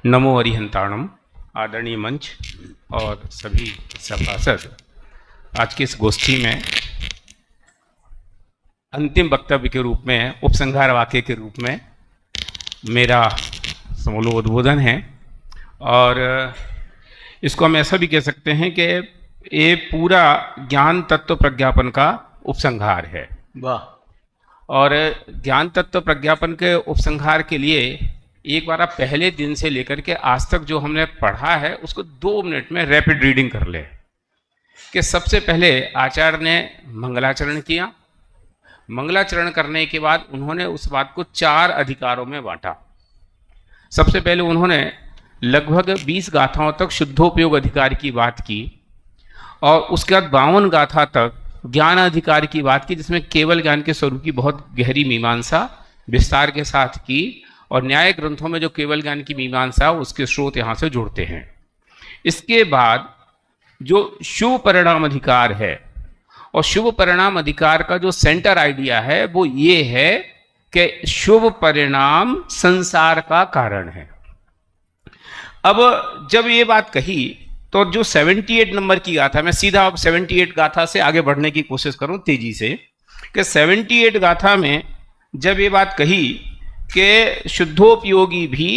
नमो अरिहंताणम। आदरणीय मंच और सभी सभासद, आज की इस गोष्ठी में अंतिम वक्तव्य के रूप में, उपसंहार वाक्य के रूप में मेरा समूल उद्बोधन है और इसको हम ऐसा भी कह सकते हैं कि ये पूरा ज्ञान तत्व प्रज्ञापन का उपसंहार है। वाह। और ज्ञान तत्व प्रज्ञापन के उपसंहार के लिए एक बार आप पहले दिन से लेकर के आज तक जो हमने पढ़ा है उसको 2 मिनट में रैपिड रीडिंग कर ले। कि सबसे पहले आचार्य ने मंगलाचरण किया। मंगलाचरण करने के बाद उन्होंने उस बात को 4 अधिकारों में बांटा। सबसे पहले उन्होंने लगभग 20 गाथाओं तक शुद्धोपयोग अधिकार की बात की और उसके बाद 52 गाथा तक ज्ञान अधिकार की बात की, जिसमें केवल ज्ञान के स्वरूप की बहुत गहरी मीमांसा विस्तार के साथ की। और न्याय ग्रंथों में जो केवल ज्ञान की मीमांसा उसके स्रोत यहाँ से जुड़ते हैं। इसके बाद जो शुभ परिणाम अधिकार है, और शुभ परिणाम अधिकार का जो सेंटर आइडिया है वो ये है कि शुभ परिणाम संसार का कारण है। अब जब ये बात कही तो जो 78 नंबर की गाथा, मैं सीधा अब 78 गाथा से आगे बढ़ने की कोशिश करूं तेजी से, कि 78 गाथा में जब ये बात कही कि शुद्धोपयोगी भी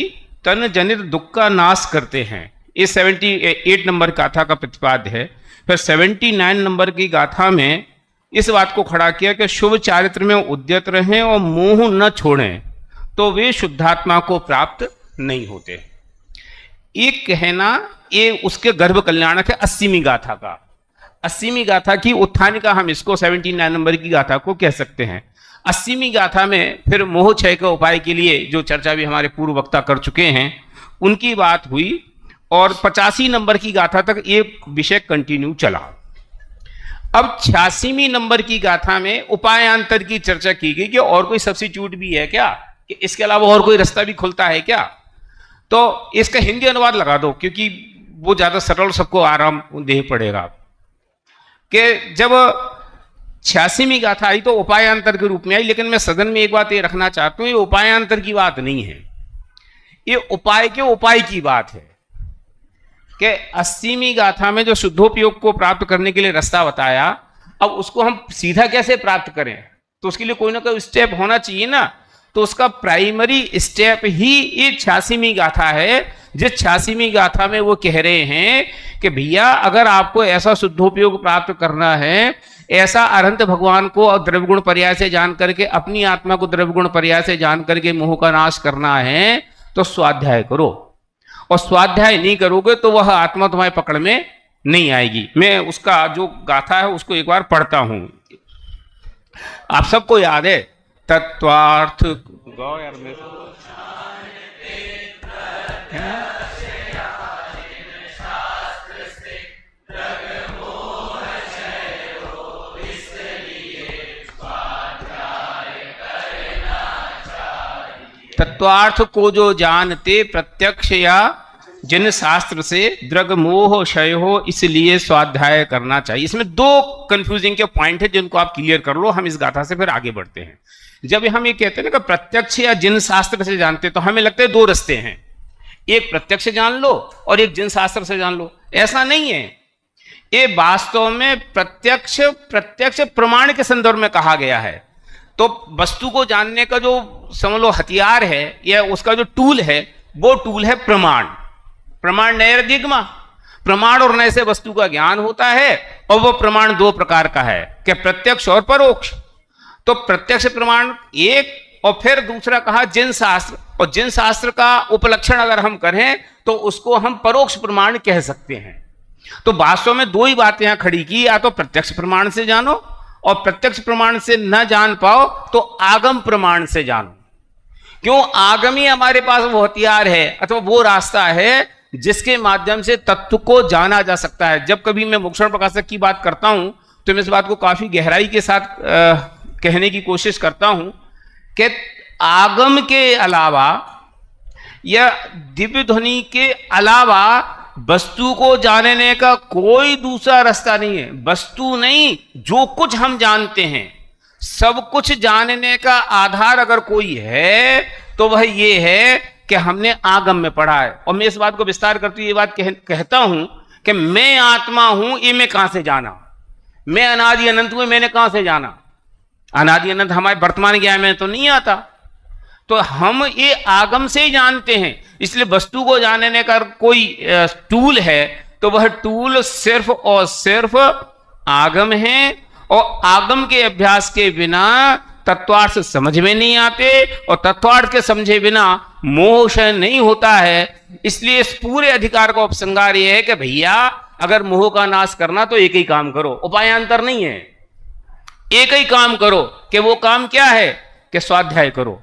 तन जनित दुख का नाश करते हैं, ये 78 नंबर गाथा का प्रतिपाद्य है। फिर 79 नंबर की गाथा में इस बात को खड़ा किया कि शुभ चारित्र में उद्यत रहें और मोह न छोड़ें तो वे शुद्धात्मा को प्राप्त नहीं होते। एक कहना ये उसके गर्भ कल्याणक है 80वीं गाथा का। 80वीं गाथा की उत्थानिका हम इसको 79 नंबर की गाथा को कह सकते हैं। 80वीं गाथा में फिर मोह क्षय के उपाय के लिए जो चर्चा भी हमारे पूर्व वक्ता कर चुके हैं उनकी बात हुई और 85 नंबर की गाथा तक ये विषय कंटिन्यू चला। अब 86वीं नंबर की गाथा में उपायांतर की चर्चा की गई कि और कोई सब्स्टिट्यूट भी है क्या, कि इसके अलावा और कोई रास्ता भी खुलता है क्या। तो इसका हिंदी अनुवाद लगा दो क्योंकि वो ज्यादा सरल, सबको आराम दे पड़ेगा। कि जब 86वीं गाथा आई तो उपायांतर के रूप में आई, लेकिन मैं सदन में एक बात ये रखना चाहता हूं, ये उपायांतर की बात नहीं है, ये उपाय के उपाय की बात है। कि 80वीं गाथा में जो शुद्धोपयोग को प्राप्त करने के लिए रास्ता बताया, अब उसको हम सीधा कैसे प्राप्त करें, तो उसके लिए कोई ना कोई स्टेप होना चाहिए ना। तो उसका प्राइमरी स्टेप ही ये 86वीं गाथा है, जिस 86वीं गाथा में वो कह रहे हैं कि भैया अगर आपको ऐसा शुद्धोपयोग प्राप्त करना है, ऐसा अनंत भगवान को और द्रव्य गुण पर्याय से जान करके अपनी आत्मा को द्रव्य गुण पर्याय से जान करके मोह का नाश करना है, तो स्वाध्याय करो। और स्वाध्याय नहीं करोगे तो वह आत्मा तुम्हारे पकड़ में नहीं आएगी। मैं उसका जो गाथा है उसको एक बार पढ़ता हूं। आप सबको याद है तत्वार्थ गौ यार में तत्वार्थ को जो जानते प्रत्यक्ष या जिन शास्त्र से दृग मोह क्षय हो, इसलिए स्वाध्याय करना चाहिए। इसमें 2 कंफ्यूजिंग के पॉइंट है जिनको आप क्लियर कर लो, हम इस गाथा से फिर आगे बढ़ते हैं। जब हम ये कहते हैं ना कि प्रत्यक्ष या जिन शास्त्र से जानते, तो हमें लगता है 2 रास्ते हैं, एक प्रत्यक्ष जान लो और एक जिन शास्त्र से जान लो। ऐसा नहीं है, ये वास्तव में प्रत्यक्ष प्रमाण के संदर्भ में कहा गया है। तो वस्तु को जानने का जो समझ लो हथियार है या उसका जो टूल है, वो टूल है प्रमाण। प्रमाण नय दिग्मा, प्रमाण और नय से वस्तु का ज्ञान होता है, और वो प्रमाण 2 प्रकार का है, कि प्रत्यक्ष और परोक्ष। तो प्रत्यक्ष प्रमाण एक, और फिर दूसरा कहा जिन शास्त्र, और जिन शास्त्र का उपलक्षण अगर हम करें तो उसको हम परोक्ष प्रमाण कह सकते हैं। तो वास्तव में 2 ही बातें यहां खड़ी की, या तो प्रत्यक्ष प्रमाण से जानो, और प्रत्यक्ष प्रमाण से न जान पाओ तो आगम प्रमाण से जानो। क्यों? आगम ही हमारे पास वो हथियार है अथवा वो रास्ता है जिसके माध्यम से तत्व को जाना जा सकता है। जब कभी मैं मोक्षण प्रकाशक की बात करता हूं तो मैं इस बात को काफी गहराई के साथ कहने की कोशिश करता हूं कि आगम के अलावा या दिव्य ध्वनि के अलावा वस्तु को जानने का कोई दूसरा रास्ता नहीं है। वस्तु नहीं, जो कुछ हम जानते हैं सब कुछ जानने का आधार अगर कोई है तो वह ये है कि हमने आगम में पढ़ा है, और मैं इस बात को विस्तार करते हुए ये बात कहता हूं कि मैं आत्मा हूं, ये मैं कहां से जाना? मैं अनादि अनंत हूं, मैंने कहां से जाना? अनादि अनंत हमारे वर्तमान ज्ञान में तो नहीं आता, तो हम ये आगम से ही जानते हैं। इसलिए वस्तु को जानने का कोई टूल है तो वह टूल सिर्फ और सिर्फ आगम है, और आगम के अभ्यास के बिना तत्वार्थ समझ में नहीं आते, और तत्वार्थ के समझे बिना मोह नहीं होता है। इसलिए इस पूरे अधिकार का उपसंहार यह है कि भैया अगर मोह का नाश करना तो एक ही काम करो, उपायांतर नहीं है, एक ही काम करो। कि वो काम क्या है? कि स्वाध्याय करो,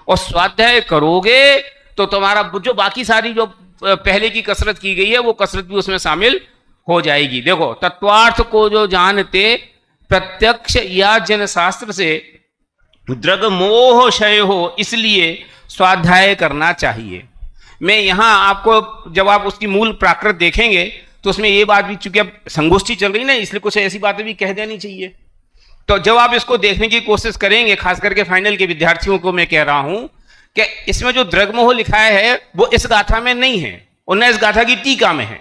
और स्वाध्याय करोगे तो तुम्हारा जो बाकी सारी जो पहले की कसरत की गई है वो कसरत भी उसमें शामिल हो जाएगी। देखो, तत्वार्थ को जो जानते प्रत्यक्ष या जनशास्त्र से द्रग मोह क्षय हो, इसलिए स्वाध्याय करना चाहिए। मैं यहां आपको, जब आप उसकी मूल प्राकृत देखेंगे तो उसमें ये बात भी, चूंकि अब संगोष्ठी चल रही ना, इसलिए कुछ ऐसी बातें भी कह देनी चाहिए। तो जब आप इसको देखने की कोशिश करेंगे, खास करके फाइनल के विद्यार्थियों को मैं कह रहा हूं कि इसमें जो द्रगमोह लिखा है वो इस गाथा में नहीं है, और न इस गाथा की टीका में है,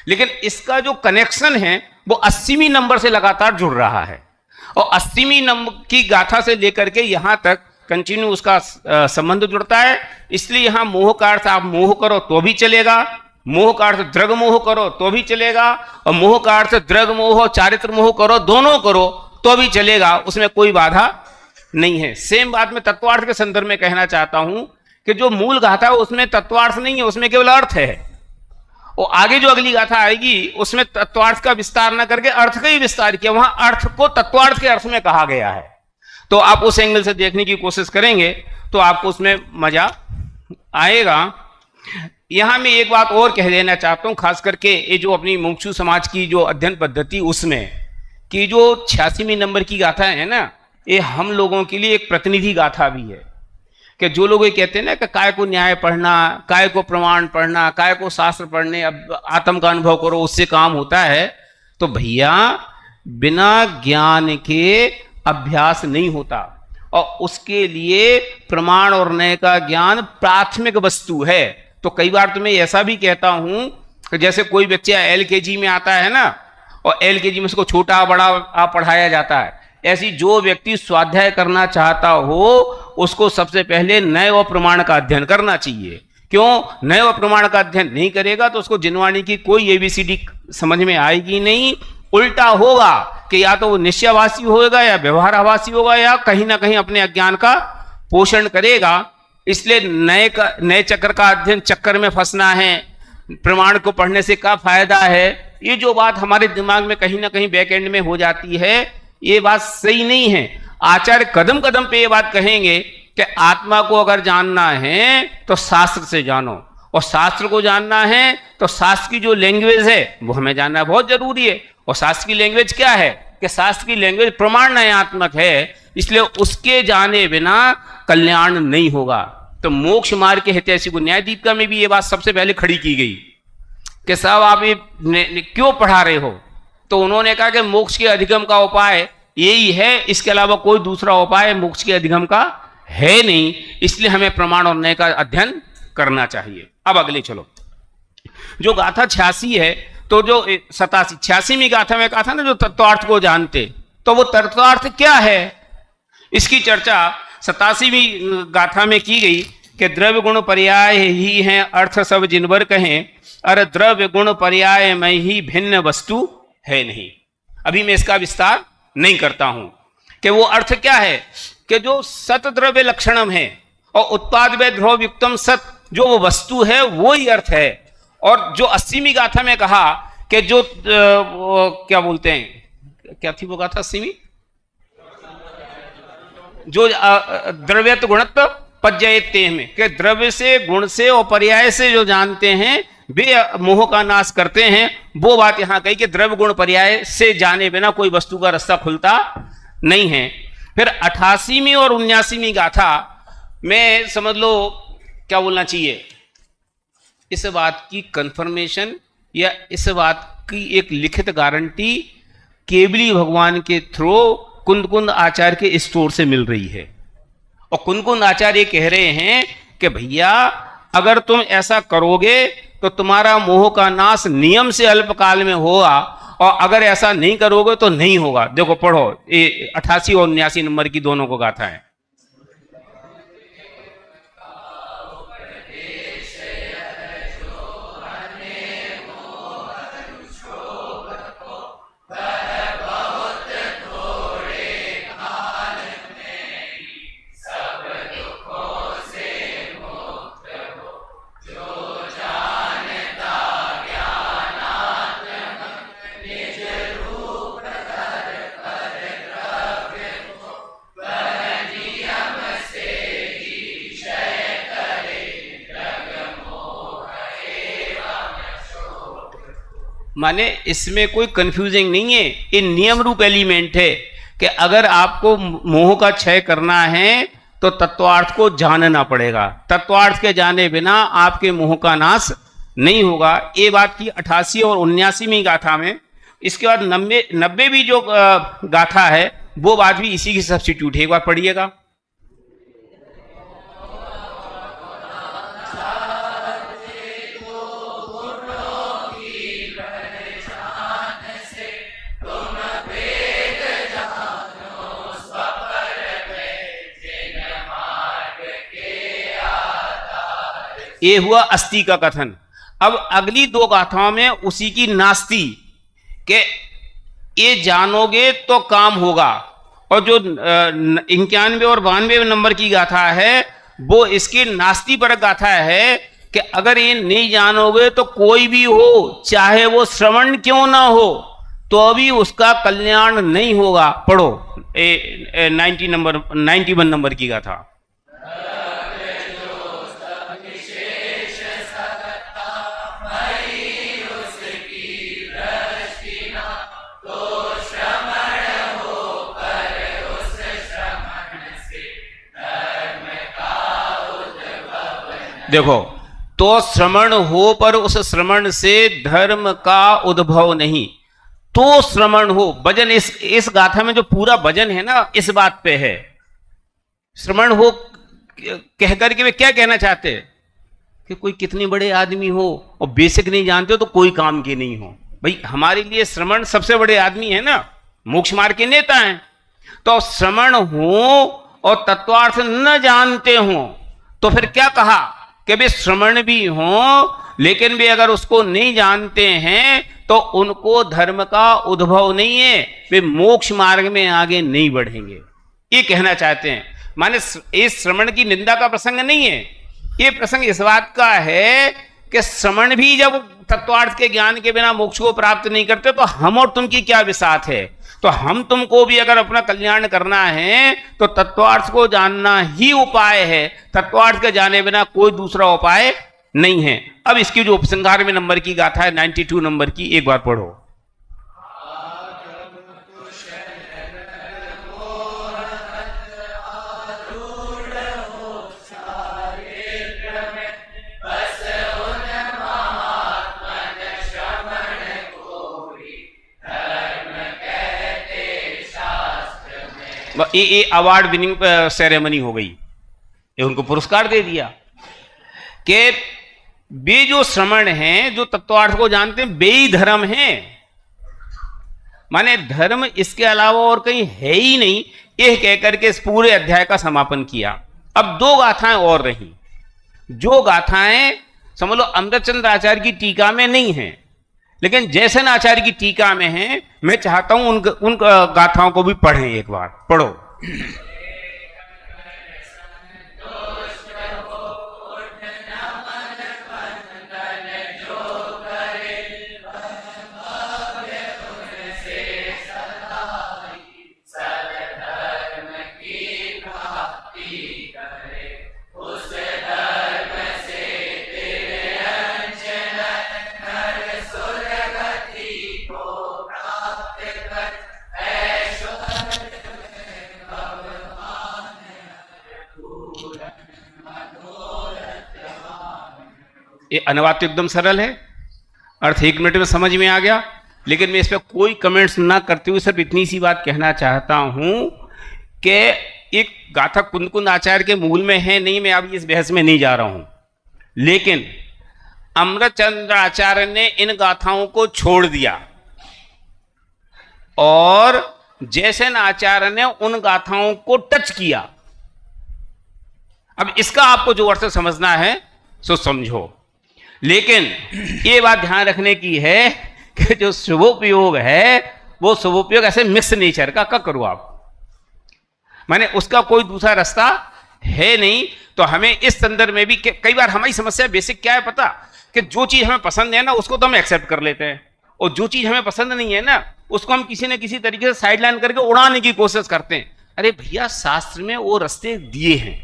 लेकिन इसका जो कनेक्शन है वो 80वीं नंबर से लगातार जुड़ रहा है, और 80वीं नंबर की गाथा से लेकर के यहां तक कंटिन्यू उसका संबंध जुड़ता है। इसलिए यहां मोह का अर्थ आप मोह करो तो भी चलेगा, मोह का अर्थ द्रग मोह करो तो भी चलेगा, और मोह का अर्थ द्रग मोह चारित्र मोह करो, दोनों करो तो भी चलेगा, उसमें कोई बाधा नहीं है। सेम बात मैं तत्वार्थ के संदर्भ में कहना चाहता हूं कि जो मूल गाथा है उसमें तत्वार्थ नहीं है, उसमें केवल अर्थ है, और आगे जो अगली गाथा आएगी उसमें तत्वार्थ का विस्तार न करके अर्थ का ही विस्तार किया, वहां अर्थ को तत्वार्थ के अर्थ में कहा गया है। तो आप उस एंगल से देखने की कोशिश करेंगे तो आपको उसमें मजा आएगा। यहां मैं एक बात और कह देना चाहता हूं, खास करके ये जो अपनी मुमुक्षु समाज की जो अध्ययन पद्धति, उसमें कि जो 86वीं नंबर की गाथा है ना, ये हम लोगों के लिए एक प्रतिनिधि गाथा भी है। कि जो लोग ये कहते हैं ना कि काय को न्याय पढ़ना, काय को प्रमाण पढ़ना, काय को शास्त्र पढ़ने, अब आत्म का अनुभव करो उससे काम होता है, तो भैया बिना ज्ञान के अभ्यास नहीं होता, और उसके लिए प्रमाण और न्याय का ज्ञान प्राथमिक वस्तु है। तो कई बार तो मैं ऐसा भी कहता हूं कि जैसे कोई बच्चा LKG में आता है ना, और LKG में उसको छोटा बड़ा पढ़ाया जाता है, ऐसी जो व्यक्ति स्वाध्याय करना चाहता हो उसको सबसे पहले नए व प्रमाण का अध्ययन करना चाहिए। क्यों? नए व प्रमाण का अध्ययन नहीं करेगा तो उसको जिनवाणी की कोई ABCD समझ में आएगी नहीं, उल्टा होगा कि या तो वो निश्चयवासी होगा या व्यवहाराभासी होगा, या कहीं ना कहीं अपने अज्ञान का पोषण करेगा। इसलिए नए चक्र का अध्ययन चक्कर में फंसना है, प्रमाण को पढ़ने से क्या फायदा है, ये जो बात हमारे दिमाग में कहीं ना कहीं बैक एंड में हो जाती है, ये बात सही नहीं है। आचार्य कदम कदम पे ये बात कहेंगे कि आत्मा को अगर जानना है तो शास्त्र से जानो, और शास्त्र को जानना है तो शास्त्र की जो लैंग्वेज है वो हमें जानना बहुत जरूरी है। और शास्त्र की लैंग्वेज क्या है? कि शास्त्र की लैंग्वेज प्रमाण न्यायात्मक है, इसलिए उसके जाने बिना कल्याण नहीं होगा। तो मोक्ष मार्ग के हितैषी को न्याय दीपिका में भी ये बात सबसे पहले खड़ी की गई कि साहब आप ये क्यों पढ़ा रहे हो? तो उन्होंने कहा कि मोक्ष के अधिगम का उपाय यही है, इसके अलावा कोई दूसरा उपाय मोक्ष के अधिगम का है नहीं, इसलिए हमें प्रमाण और न्याय का अध्ययन करना चाहिए। अब अगले चलो, जो गाथा 86 है, तो जो 86वीं गाथा में कहा था ना जो तत्वार्थ को जानते, तो वो तत्वार्थ क्या है इसकी चर्चा 87वीं गाथा में की गई कि द्रव्य गुण पर्याय ही हैं अर्थ सब जिनवर कहें, अरे द्रव्य गुण पर्याय में ही भिन्न वस्तु है नहीं। अभी मैं इसका विस्तार नहीं करता हूं कि वो अर्थ क्या है कि जो सत द्रव्य लक्षणम है और उत्पाद व ध्रुव युक्तम सत, जो वो वस्तु है वो ही अर्थ है। और जो 80वीं गाथा में कहा कि जो क्या बोलते हैं, क्या थी वो गाथा 80वीं, जो द्रव्यत्व गुणत्व पज्जयते में, कि द्रव्य से गुण से और पर्याय से जो जानते हैं वे मोह का नाश करते हैं। वो बात यहां कही कि द्रव्य गुण पर्याय से जाने बिना कोई वस्तु का रास्ता खुलता नहीं है। फिर 88वीं और 79वीं गाथा में समझ लो क्या बोलना चाहिए, इस बात की कंफर्मेशन या इस बात की एक लिखित गारंटी केवली भगवान के थ्रू कुंद कुंद आचार्य के स्टोर से मिल रही है। और कुंद कुंद आचार्य कह रहे हैं कि भैया अगर तुम ऐसा करोगे तो तुम्हारा मोह का नाश नियम से अल्पकाल में होगा, और अगर ऐसा नहीं करोगे तो नहीं होगा। देखो पढ़ो, ये 88 और 79 नंबर की दोनों को गाथा है। माने इसमें कोई कंफ्यूजिंग नहीं है, ये नियम रूप एलिमेंट है कि अगर आपको मोह का क्षय करना है तो तत्वार्थ को जानना पड़ेगा। तत्वार्थ के जाने बिना आपके मोह का नाश नहीं होगा। ये बात की 88 और 79वीं गाथा में। इसके बाद 90 भी जो गाथा है वो बात भी इसी की सब्स्टिट्यूट है। एक बार पढ़िएगा। ये हुआ अस्थि का कथन। अब अगली दो गाथाओं में उसी की नास्ति के ये जानोगे तो काम होगा, और जो 91 और 92 नंबर की गाथा है वो इसकी नास्ति पर गाथा है कि अगर ये नहीं जानोगे तो कोई भी हो, चाहे वो श्रवण क्यों ना हो, तो भी उसका कल्याण नहीं होगा। पढ़ो 91 नंबर की गाथा। देखो, तो श्रवण हो पर उस श्रवण से धर्म का उद्भव नहीं। तो श्रवण हो, भजन इस गाथा में जो पूरा भजन है ना इस बात पे है। श्रवण हो कह करके वे क्या कहना चाहते हैं कि कोई कितनी बड़े आदमी हो और बेसिक नहीं जानते हो तो कोई काम के नहीं हो। भाई हमारे लिए श्रवण सबसे बड़े आदमी है ना, मोक्ष मार्ग के नेता हैं। तो श्रवण हो और तत्वार्थ न जानते हो तो फिर क्या कहा कि वे श्रवण भी हो लेकिन वे अगर उसको नहीं जानते हैं तो उनको धर्म का उद्भव नहीं है, वे मोक्ष मार्ग में आगे नहीं बढ़ेंगे। ये कहना चाहते हैं। माने इस श्रवण की निंदा का प्रसंग नहीं है, ये प्रसंग इस बात का है कि श्रवण भी जब तत्वार्थ के ज्ञान के बिना मोक्ष को प्राप्त नहीं करते तो हम और तुम की क्या विसात है। तो हम तुमको भी अगर अपना कल्याण करना है तो तत्वार्थ को जानना ही उपाय है। तत्वार्थ के जाने बिना कोई दूसरा उपाय नहीं है। अब इसकी जो उपसंहार में नंबर की गाथा है 92 नंबर की, एक बार पढ़ो। ये अवार्ड विनिंग सेरेमनी हो गई, ये उनको पुरस्कार दे दिया कि वे जो श्रवण हैं, जो तत्वार्थ को जानते हैं, वे ही धर्म हैं। माने धर्म इसके अलावा और कहीं है ही नहीं, यह कहकर के इस पूरे अध्याय का समापन किया। अब दो गाथाएं और रही, जो गाथाएं समझ लो अमृतचंद्र आचार्य की टीका में नहीं है लेकिन जयसेन आचार्य की टीका में है। मैं चाहता हूं उन गाथाओं को भी पढ़ें। एक बार पढ़ो। ये अनुवाद तो एकदम सरल है, अर्थ 1 मिनट में समझ में आ गया, लेकिन मैं इस पर कोई कमेंट्स ना करते हुए सिर्फ इतनी सी बात कहना चाहता हूं कि एक गाथा कुंद कुंद आचार्य के मूल में है नहीं, मैं अब इस बहस में नहीं जा रहा हूं। लेकिन अमृतचंद्र आचार्य ने इन गाथाओं को छोड़ दिया और जयसेन आचार्य ने उन गाथाओं को टच किया। अब इसका आपको जो अर्थ समझना है सो समझो, लेकिन ये बात ध्यान रखने की है कि जो शुभोपयोग है वो शुभोपयोग ऐसे मिक्स नेचर का करो आप, माने उसका कोई दूसरा रास्ता है नहीं। तो हमें इस संदर्भ में भी कई बार हमारी समस्या बेसिक क्या है पता, कि जो चीज हमें पसंद है ना उसको तो हम एक्सेप्ट कर लेते हैं, और जो चीज हमें पसंद नहीं है ना उसको हम किसी न किसी तरीके से साइडलाइन करके उड़ाने की कोशिश करते हैं। अरे भैया, शास्त्र में वो रास्ते दिए हैं,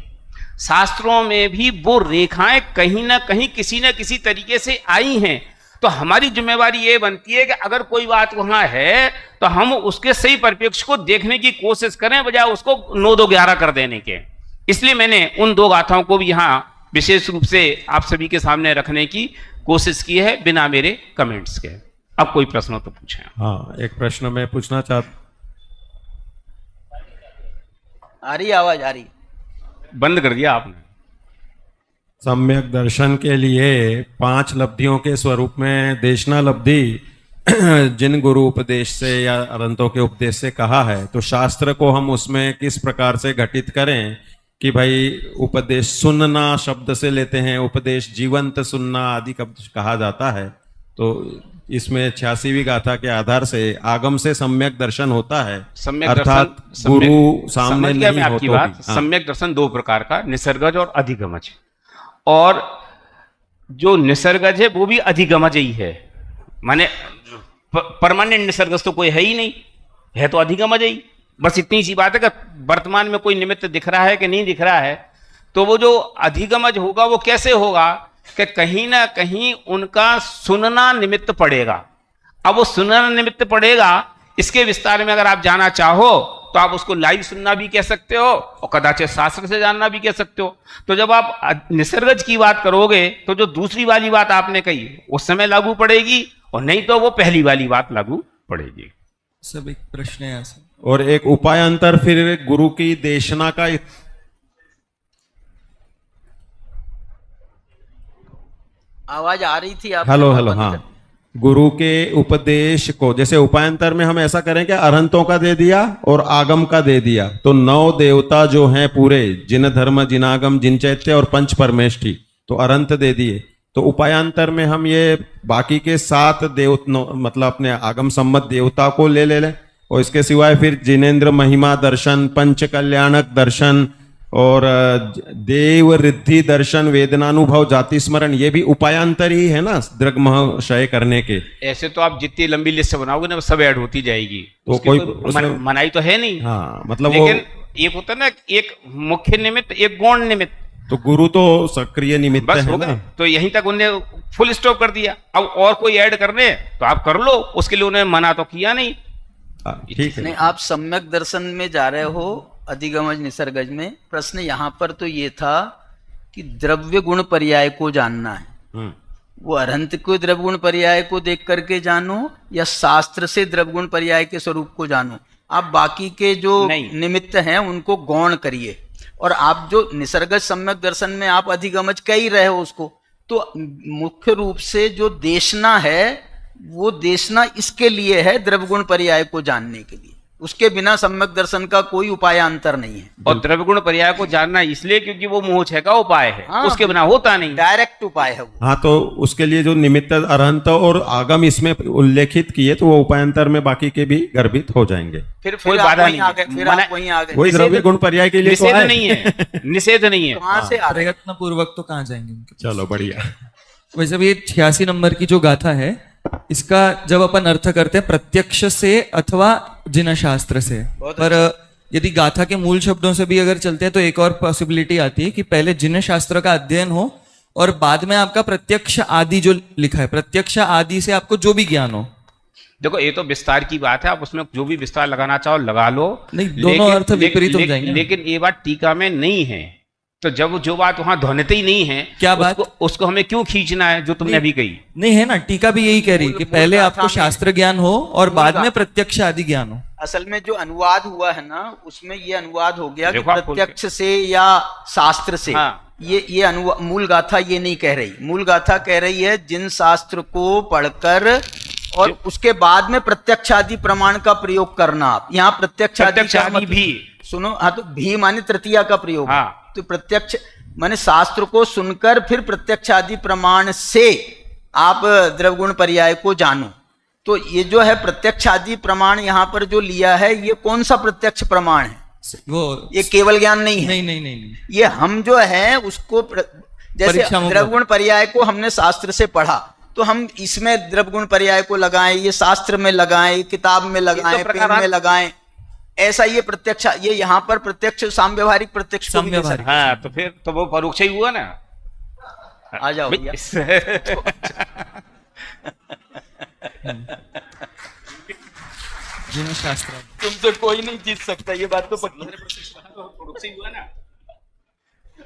शास्त्रों में भी वो रेखाएं कहीं ना कहीं किसी न किसी तरीके से आई हैं। तो हमारी जिम्मेवारी ये बनती है कि अगर कोई बात वहां है तो हम उसके सही परिप्रेक्ष्य को देखने की कोशिश करें, बजाय उसको 9-2-11 कर देने के। इसलिए मैंने उन दो गाथाओं को भी यहाँ विशेष रूप से आप सभी के सामने रखने की कोशिश की है, बिना मेरे कमेंट्स के। अब कोई प्रश्न हो तो पूछें। हाँ, एक प्रश्न मैं पूछना चाहता। आ रही आवाज? आ रही? बंद कर दिया आपने। सम्यक दर्शन के लिए 5 लब्धियों के स्वरूप में देशना लब्धि जिन गुरु उपदेश से या अरंतों के उपदेश से कहा है, तो शास्त्र को हम उसमें किस प्रकार से घटित करें कि भाई उपदेश सुनना शब्द से लेते हैं, उपदेश जीवंत सुनना आदि कहा जाता है। तो इसमें 86वीं गाथा के आधार से आगम से सम्यक दर्शन होता है, अर्थात गुरु सामने नहीं हो तो भी। सम्यक दर्शन 2 प्रकार का, निसर्गज और अधिगमज। और जो निसर्गज है वो भी अधिगमज ही है, माने परमानेंट निसर्गज तो कोई है ही नहीं, है तो अधिगमज ही। बस इतनी सी बात है कि वर्तमान में कोई निमित्त दिख रहा है कि नहीं दिख रहा है, तो वो जो अधिगमज होगा वो कैसे होगा कि कहीं ना कहीं उनका सुनना निमित्त पड़ेगा। अब वो सुनना निमित्त पड़ेगा, इसके विस्तार में अगर आप जाना चाहो तो आप उसको लाइव सुनना भी कह सकते हो और कदाचित शास्त्र से जानना भी कह सकते हो। तो जब आप निसर्गज की बात करोगे तो जो दूसरी वाली बात आपने कही उस समय लागू पड़ेगी, और नहीं तो वो पहली वाली बात लागू पड़ेगी। सब एक प्रश्न है ऐसा। और एक उपाय अंतर फिर गुरु की देशना का। आवाज आ रही थी आप? हेलो हेलो, हाँ। गुरु के उपदेश को जैसे उपायांतर में हम ऐसा करें कि अरहंतों का दे दिया और आगम का दे दिया, तो 9 देवता जो हैं पूरे, जिन धर्म जिनागम जिन चैत्य और पंच परमेष्ठी, तो अरहंत दे दिए। तो उपायांतर में हम ये बाकी के 7 मतलब अपने आगम सम्मत देवता को ले लें, और इसके सिवाय फिर जिनेन्द्र महिमा दर्शन, पंच कल्याणक दर्शन और देव रिद्धि दर्शन, वेदनानुभव, जाति स्मरण, ये भी उपायांतर ही है ना द्रग्मह क्षय करने के। ऐसे तो आप जितनी लंबी लिस्ट बनाओगे ना वो सब ऐड होती जाएगी, तो कोई मनाई तो है नहीं। हाँ, मतलब लेकिन एक होता है ना, एक मुख्य निमित्त, एक गौण निमित्त। तो गुरु तो सक्रिय निमित्त बस है हो गया, तो यहीं तक उन्हें फुल स्टॉप कर दिया। अब और कोई ऐड करने तो आप कर लो, उसके लिए उन्हें मना तो किया नहीं। ठीक है। नहीं, आप सम्यक दर्शन में जा रहे हो, अधिगमज निसर्गज में। प्रश्न यहाँ पर तो ये था कि द्रव्य गुण पर्याय को जानना है, वो अरहंत को द्रव्य गुण पर्याय को देख करके जानो या शास्त्र से द्रव्य गुण पर्याय के स्वरूप को जानो। आप बाकी के जो निमित्त हैं उनको गौण करिए, और आप जो निसर्गज सम्यक दर्शन में आप अधिगमज कह ही रहे हो उसको, तो मुख्य रूप से जो देशना है वो देशना इसके लिए है, द्रव्य गुण पर्याय को जानने के लिए। उसके बिना सम्यक दर्शन का कोई उपायांतर नहीं है। और द्रव्य गुण पर्याय को जानना इसलिए क्योंकि वो मोह क्षय का उपाय है। हाँ, उसके बिना होता नहीं, डायरेक्ट उपाय है वो। हाँ, तो उसके लिए जो निमित्त अरहंत और आगम इसमें उल्लेखित किए, तो वो उपायांतर में बाकी के भी गर्भित हो जाएंगे। फिर कोई बाधा नहीं है, फिर आप वहीं आ गए। कोई द्रव्य गुण पर्याय के लिए निषेध नहीं है, निषेध नहीं है। कहाँ से प्रयत्न पूर्वक तो कहाँ जाएंगे उनके? चलो बढ़िया। वैसे भी 86 नंबर की जो गाथा है, इसका जब अपन अर्थ करते हैं प्रत्यक्ष से अथवा जिन शास्त्र से, पर यदि गाथा के मूल शब्दों से भी अगर चलते हैं तो एक और पॉसिबिलिटी आती है कि पहले जिन शास्त्र का अध्ययन हो और बाद में आपका प्रत्यक्ष आदि जो लिखा है, प्रत्यक्ष आदि से आपको जो भी ज्ञान हो। देखो, ये तो विस्तार की बात है, आप उसमें जो भी विस्तार लगाना चाहो लगा लो। नहीं, दोनों अर्थ विपरीत हो जाएंगे। लेकिन ये बात टीका में नहीं है, तो जब जो बात वहां ध्वनित ही नहीं है, क्या बात उसको हमें क्यों खींचना है जो तुमने अभी कही? नहीं है ना, टीका भी यही कह रही कि पहले आपको शास्त्र ज्ञान हो और बाद में प्रत्यक्ष आदि ज्ञान हो। असल में जो अनुवाद हुआ है ना, उसमें ये अनुवाद हो गया कि देखो आप प्रत्यक्ष से या शास्त्र से। हाँ। ये अनुवाद, मूल गाथा ये नहीं कह रही। मूल गाथा कह रही है जिन शास्त्र को पढ़कर और उसके बाद में प्रत्यक्षादि प्रमाण का प्रयोग करना। आप यहाँ प्रत्यक्षादि भी सुनो, हाँ, तो भी माने तृतीया का प्रयोग। हाँ। तो प्रत्यक्ष माने शास्त्र को सुनकर फिर प्रत्यक्षादि प्रमाण से आप द्रव्य गुण पर्याय को जानो। तो ये जो है प्रत्यक्षादि प्रमाण यहाँ पर जो लिया है, ये कौन सा प्रत्यक्ष प्रमाण है? वो ये केवल ज्ञान नहीं है। नहीं। ये हम जो है उसको जैसे द्रव्य गुण पर्याय को हमने शास्त्र से पढ़ा, तो हम इसमें द्रव्य गुण पर्याय को लगाएं, ये शास्त्र में लगाएं, किताब में लगाएं, पेन में लगाएं, ऐसा ये प्रत्यक्ष, ये यहाँ पर प्रत्यक्ष साम्यवहारिक प्रत्यक्ष को भी दे सकते हैं। हाँ, तो फिर तो वो परोक्ष ही हुआ ना। आ जाओ भैया। जिन शास्त्र तुमसे कोई नहीं जीत सकता, ये बात तो पक्की है।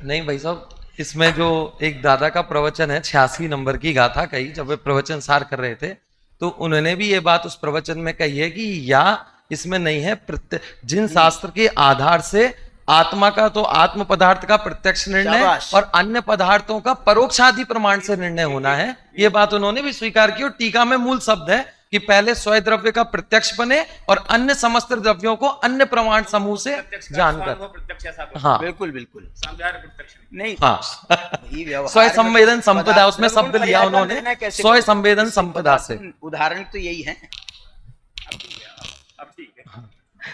नहीं भाई साहब, इसमें जो एक दादा का प्रवचन है 86 नंबर की गाथा कही, जब वे प्रवचन सार कर रहे थे तो उन्होंने भी ये बात उस प्रवचन में कही है कि या इसमें नहीं है जिन शास्त्र के आधार से आत्मा का तो आत्म पदार्थ का प्रत्यक्ष निर्णय और अन्य पदार्थों का परोक्षादि प्रमाण से निर्णय होना है। ये बात उन्होंने भी स्वीकार की। और टीका में मूल शब्द है कि पहले स्वयं द्रव्य का प्रत्यक्ष बने और अन्य समस्त द्रव्यों को अन्य प्रमाण समूह से जानकर। हाँ बिल्कुल बिल्कुल नहीं। हाँ, स्वयं संवेदन संपदा, उसमें शब्द लिया उन्होंने, स्वयं संवेदन संपदा से। उदाहरण तो यही है।